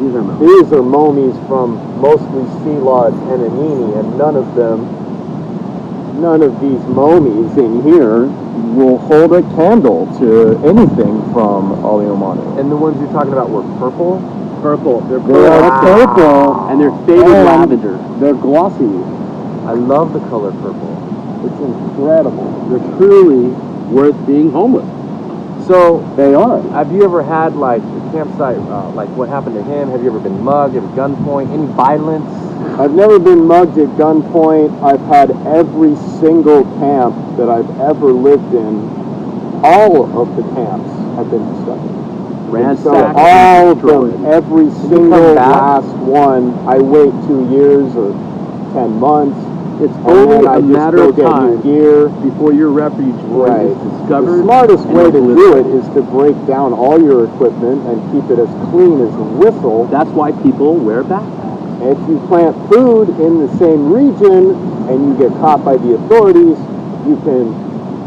These are momis. These are momis from mostly Sealod and Anini, and none of these momis in here will hold a candle to anything from Oleomanu. And the ones you're talking about were purple? Purple. They're purple. And they're faded lavender. They're glossy. I love the color purple. It's incredible. They're truly worth being homeless. So, They are. have you ever had like a campsite, like what happened to him? Have you ever been mugged at gunpoint? Any violence? I've never been mugged at gunpoint. I've had every single camp that I've ever lived in. All of the camps have been discovered. Ransacked, all of destroyed. them, every come single back? last one. I wait 2 years or 10 months. It's And only then I a just matter go of get new time gear. before your refuge point Right. is discovered. The smartest and way to do obliterated. it is to break down all your equipment and keep it as clean as a whistle. That's why people wear backpacks. If you plant food in the same region and you get caught by the authorities, you can,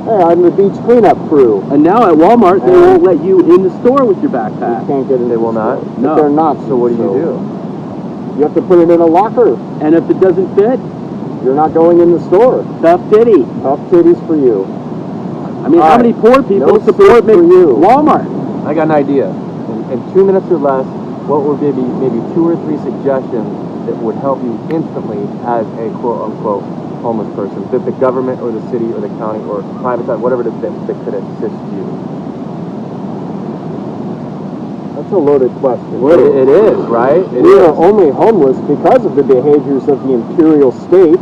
hey, I'm the beach cleanup crew. And now at Walmart, they And- won't let you in the store with your You backpack. can't get in. They will not? But No. they're not. So what do you do? You have to put it in a locker. And if it doesn't fit, You're not going in the store. tough titty. Tough titties for you. I mean, All how right. many poor people No support soup for you. Walmart? I got an idea. In 2 minutes or less, what would be maybe 2 or 3 suggestions that would help you instantly as a quote-unquote homeless person, that the government or the city or the county or private side, whatever it is that could assist you? That's a loaded question. It is, right? It We are is. only homeless because of the behaviors of the imperial state.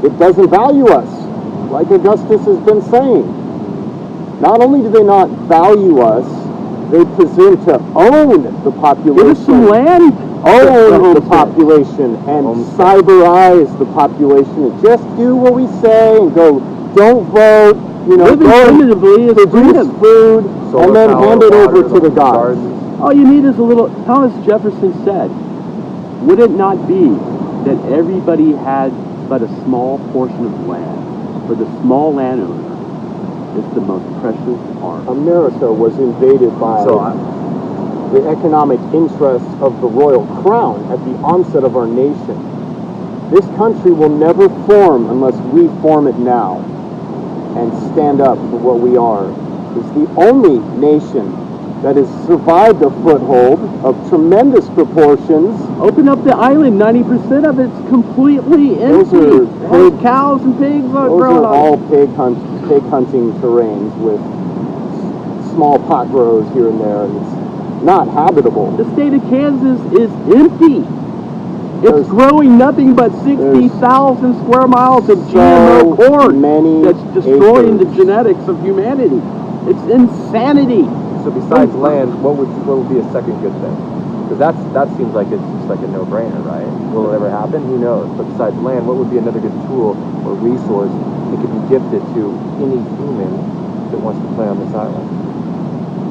It doesn't value us, like Augustus has been saying. Not only do they not value us, they presume to own the population. Give us some land. Own the homestead. population and Homestead. cyberize the population and just do what we say and go, don't vote, Living go primitively is produce freedom. food Solar and then power, hand it over water, to the gods. gardens. All you need is a little. Thomas Jefferson said, would it not be that everybody had but a small portion of land, for the small landowner is the most precious art? America was invaded by the economic interests of the royal crown at the onset of our nation. This country will never form unless we form it now and stand up for what we are. It's the only nation that has survived a foothold of tremendous proportions. Open up the island, 90% of it's completely Those empty. are It has pig- cows and pigs Those growing are on all it. pig hunting terrains with small pot grows here and there, and it's not habitable. The state of Kansas is empty. There's- It's growing nothing but 60,000 square miles of GMO so corn many that's destroying the acres. genetics of humanity. It's insanity. So besides land, what would be a second good thing? Because that seems like it's just like a no-brainer, right? Will it ever happen? Who knows? But besides land, what would be another good tool or resource that could be gifted to any human that wants to play on this island?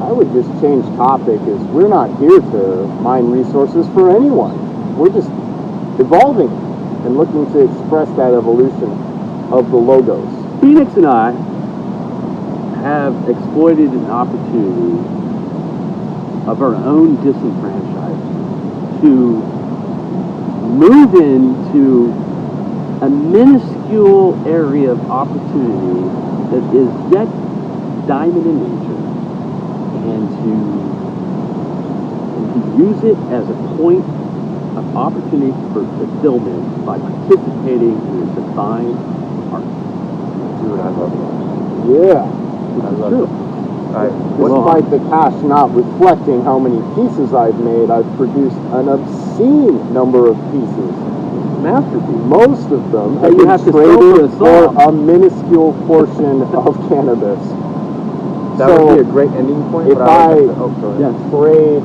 I would just change topic, as we're not here to mine resources for anyone. We're just evolving and looking to express that evolution of the logos. Phoenix and I have exploited an opportunity of our own disenfranchisement to move into a minuscule area of opportunity that is yet diamond in nature, and to use it as a point of opportunity for fulfillment by participating in a divine art. Dude, I love that. Yeah. I love True. it. All right. Despite the cash not reflecting how many pieces I've made, I've produced an obscene number of pieces. Masterpiece. Most of them That have you been have to sell for traded a for song. a minuscule portion of cannabis. That So, would be a great ending point. if but I would I- have to, oh, go ahead. Yes. trade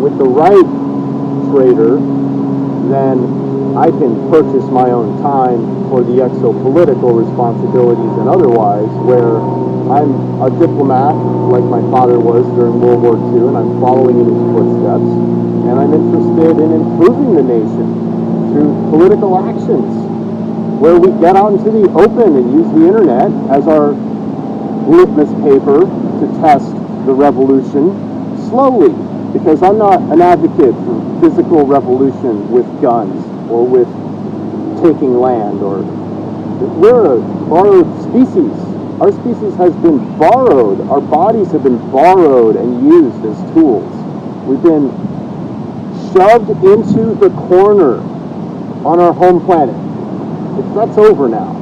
with the right trader, then I can purchase my own time for the exopolitical responsibilities and otherwise, where I'm a diplomat like my father was during World War II, and I'm following in his footsteps, and I'm interested in improving the nation through political actions, where we get out into the open and use the internet as our litmus paper to test the revolution slowly, because I'm not an advocate for physical revolution with guns or with taking land, or we're a borrowed species. Our species has been borrowed. Our bodies have been borrowed and used as tools. We've been shoved into the corner on our home planet. That's over now.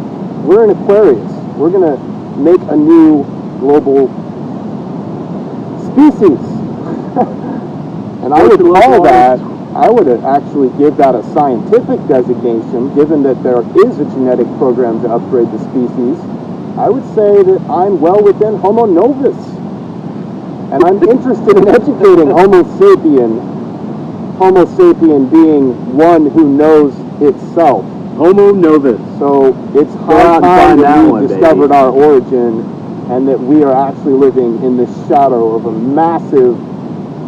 We're in Aquarius. We're going to make a new global species. And I would call that, I would actually give that a scientific designation, given that there is a genetic program to upgrade the species. I would say that I'm well within Homo novus. And I'm interested in educating Homo sapien being one who knows itself. Homo novus. So it's high time that we discovered our origin, and that we are actually living in the shadow of a massive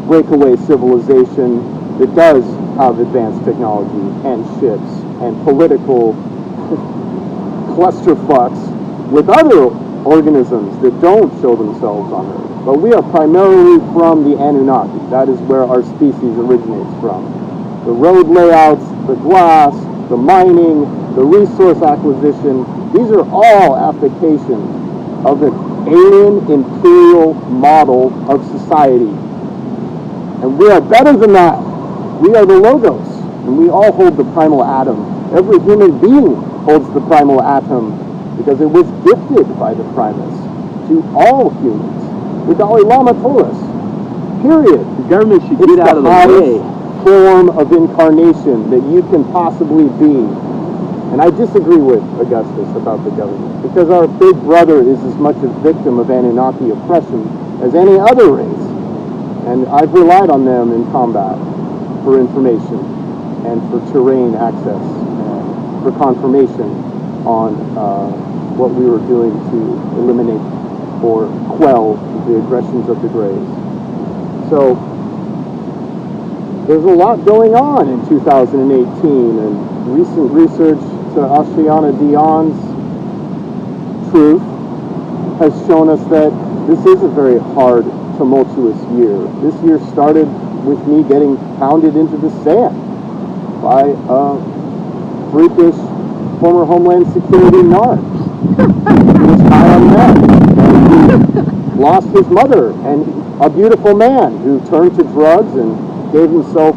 breakaway civilization that does have advanced technology and ships and political clusterfucks with other organisms that don't show themselves on Earth. But we are primarily from the Anunnaki. That is where our species originates from. The road layouts, the glass, the mining, the resource acquisition, these are all applications of an alien imperial model of society. And we are better than that. We are the Logos, and we all hold the primal atom. Every human being holds the primal atom because it was gifted by the Primus to all humans. The Dalai Lama told us, period. The government should get out of the way. Form of incarnation that you can possibly be. And I disagree with Augustus about the government, because our big brother is as much a victim of Anunnaki oppression as any other race. And I've relied on them in combat for information and for terrain access and for confirmation on what we were doing to eliminate or quell the aggressions of the Greys. So there's a lot going on in 2018, and recent research to Ashiana Dion's truth has shown us that this is a very hard, tumultuous year. This year started with me getting pounded into the sand by a freakish former Homeland Security narc. He was high on meth, and he lost his mother, and a beautiful man who turned to drugs and gave himself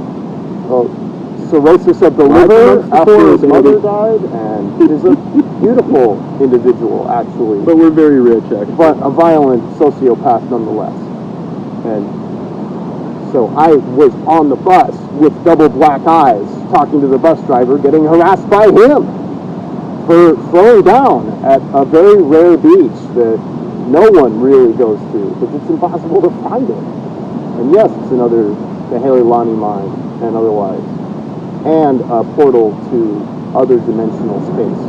cirrhosis of the liver after his mother died, and is a beautiful individual, actually. But we're very rich, actually. But a violent sociopath nonetheless. And so I was on the bus with double black eyes, talking to the bus driver, getting harassed by him for throwing down at a very rare beach that no one really goes to, because it's impossible to find it. And yes, it's another Haley-Lani mine and otherwise, and a portal to other dimensional space.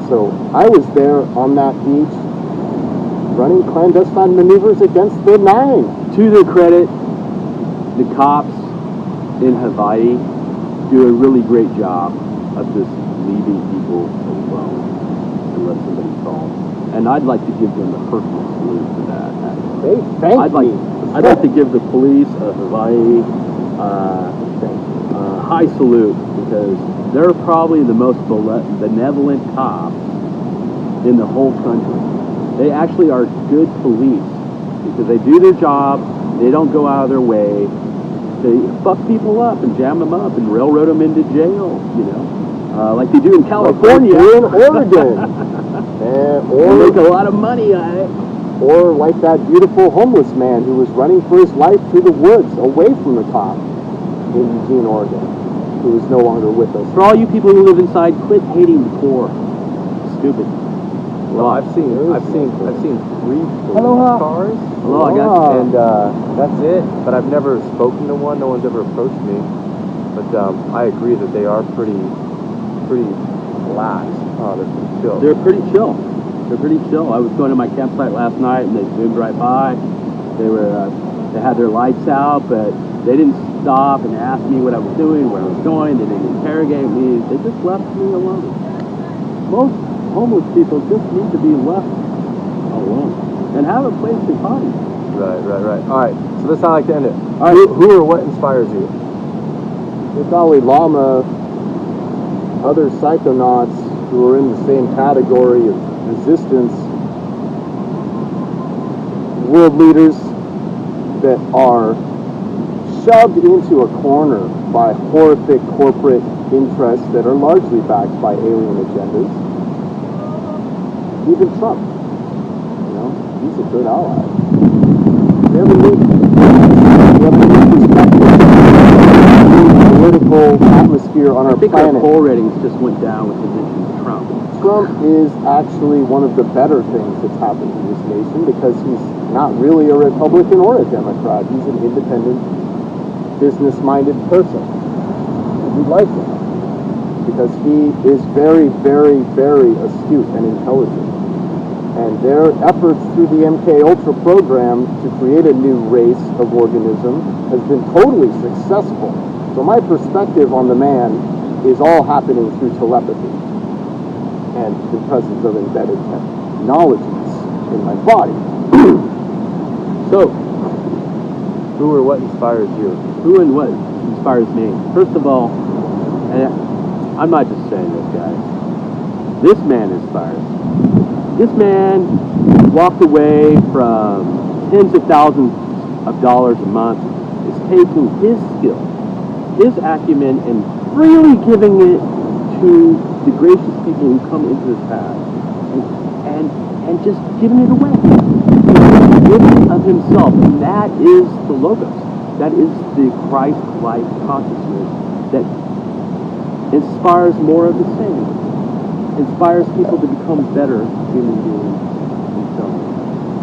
So I was there on that beach, running clandestine maneuvers against the Nine. To their credit, the cops in Hawaii do a really great job of just leaving people alone unless somebody calls. And I'd like to give them a personal salute for that. They thank me. I'd like to give the police of Hawaii high salute, because they're probably the most benevolent cops in the whole country. They actually are good police because they do their job. They don't go out of their way. They fuck people up and jam them up and railroad them into jail, you know, like they do in California. Like in Oregon. Or make a lot of money on it. Or like that beautiful homeless man who was running for his life through the woods away from the cop in Eugene, Oregon, who is no longer with us. For all you people who live inside, quit hating the poor. Stupid. Well, I've seen 3 Aloha. cars. Hello, I got you. And that's it. But I've never spoken to one. No one's ever approached me. But I agree that they are pretty lax. Oh, they're pretty chill. They're pretty chill. They're pretty chill. I was going to my campsite last night, and they zoomed right by. They had their lights out, but they didn't stop and ask me what I was doing, where I was going. They didn't interrogate me. They just left me alone. Most homeless people just need to be left alone and have a place to find. Right. All right. So this is how I like to end it. All right. Who or what inspires you? The Dalai Lama, other psychonauts who are in the same category of resistance, world leaders that are shoved into a corner by horrific corporate interests that are largely backed by alien agendas. Even Trump. he's a good ally. We have a new perspective on the political atmosphere on our I think planet. our poll ratings just went down with the mention of Trump. Trump is actually one of the better things that's happened in this nation because he's not really a Republican or a Democrat. He's an independent, business-minded person. We like him because he is very, very, very astute and intelligent. And their efforts through the MKUltra program to create a new race of organism has been totally successful. So my perspective on the man is all happening through telepathy and the presence of embedded technologies in my body. So, who or what inspires you? Who and what inspires me? First of all, and I'm not just saying this, guys. This man inspires. This man walked away from tens of thousands of dollars a month, is taking his skill, his acumen, and freely giving it to the gracious people who come into his path, and just giving it away. Giving of himself, and that is the Logos. That is the Christ-like consciousness that inspires more of the same. Inspires people to become better human beings themselves.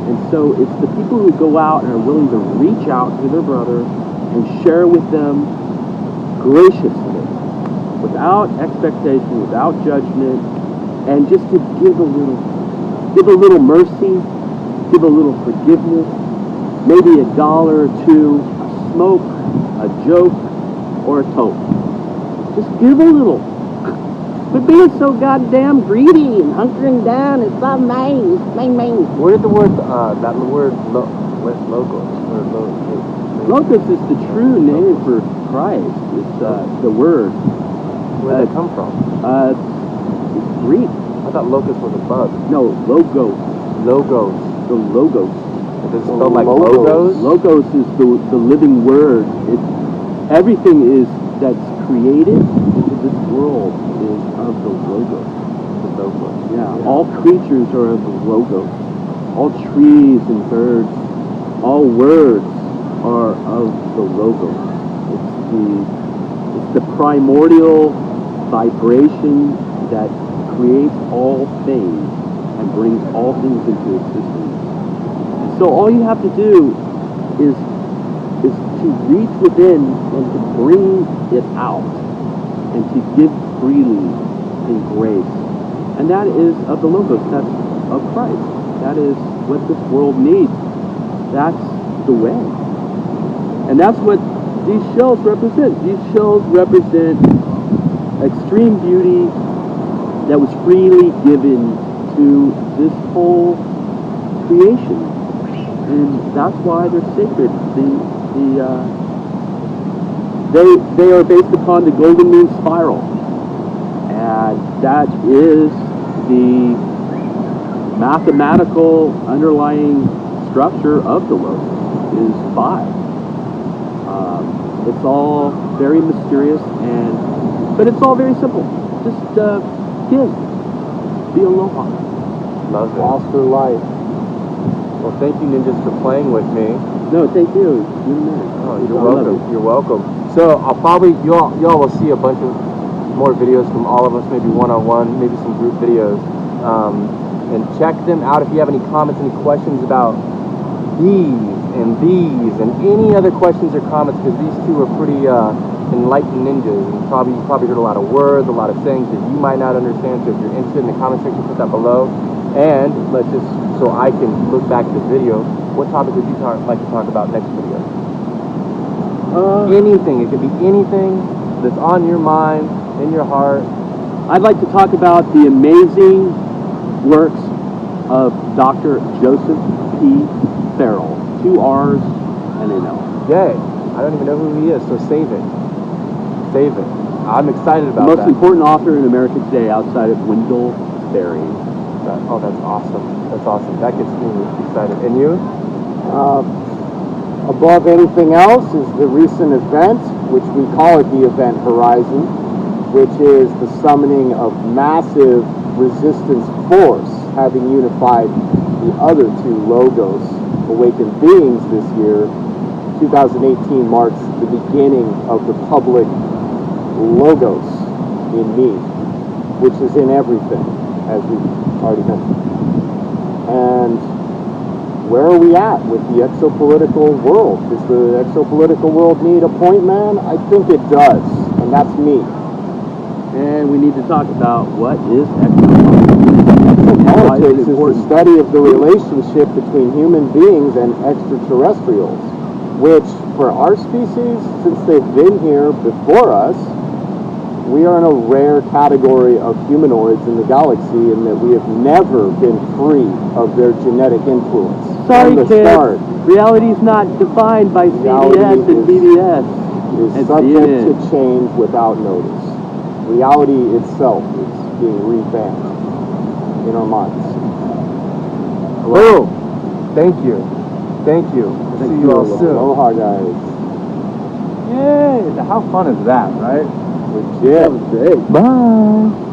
And so it's the people who go out and are willing to reach out to their brother and share with them graciously, without expectation, without judgment, and just to give a little mercy, give a little forgiveness, maybe $1 or $2, a smoke, a joke, or a toast. Just give a little. But being so goddamn greedy and hunkering down and so mean. Where did the word, logos, Logos is the true name for Christ. It's the word. where did it come from? It's Greek. I thought locust was a bug. No, Logos. Logos. The Logos. Does it spell like logos? Logos is the living word. It's everything is that's created into this world is of the Logos. The logos. Yeah, all creatures are of the Logos. All trees and birds, all words are of the Logos. It's the primordial vibration that creates all things and brings all things into existence. So all you have to do is to reach within and to bring it out and to give freely in grace. And that is of the Logos, that's of Christ. That is what this world needs. That's the way. And that's what these shells represent. These shells represent extreme beauty that was freely given to this whole creation. And that's why they're sacred. They are based upon the Golden Mean Spiral. And that is the mathematical underlying structure of the Logos, is 5. It's all very mysterious, but it's all very simple. Just give. Be aloha. Love it. Foster life. Well, thank you, ninjas, for playing with me. No, thank you. You're the man. Oh, you're I love welcome. it. You're welcome. So I'll probably y'all will see a bunch of more videos from all of us, maybe one-on-one, maybe some group videos, and check them out if you have any comments, any questions about these and any other questions or comments, because these two are pretty enlightened ninjas, and you probably heard a lot of words, a lot of things that you might not understand. So if you're interested in the comment section, put that below. And let's just, so I can look back at the video, what topic would you like to talk about next video? Anything. It could be anything that's on your mind, in your heart. I'd like to talk about the amazing works of Dr. Joseph P. Farrell. 2 R's and an L. Yay. I don't even know who he is, so save it. Save it. I'm excited about The that. most important author in America today outside of Wendell Berry. That's awesome. That's awesome. That gets me excited. And you? Above anything else is the recent event, which we call it the Event Horizon, which is the summoning of massive resistance force, having unified the other two logos, Awakened Beings, this year, 2018 marks the beginning of the public logos in me, which is in everything, as we've already mentioned. And where are we at with the exopolitical world? Does the exopolitical world need a point man? I think it does, and that's me. And we need to talk about what is exopolitics. Politics is the study of the relationship between human beings and extraterrestrials, which, for our species, since they've been here before us, we are in a rare category of humanoids in the galaxy in that we have never been free of their genetic influence. Sorry, From the kids. start, Reality is not defined by CBS and BBS. is It's subject CNN. to change without notice. Reality itself is being revamped in our minds. Boom. Thank you. Thank you. See you all soon. Aloha, guys. Yay! How fun is that, right? Legit. That was great. Bye.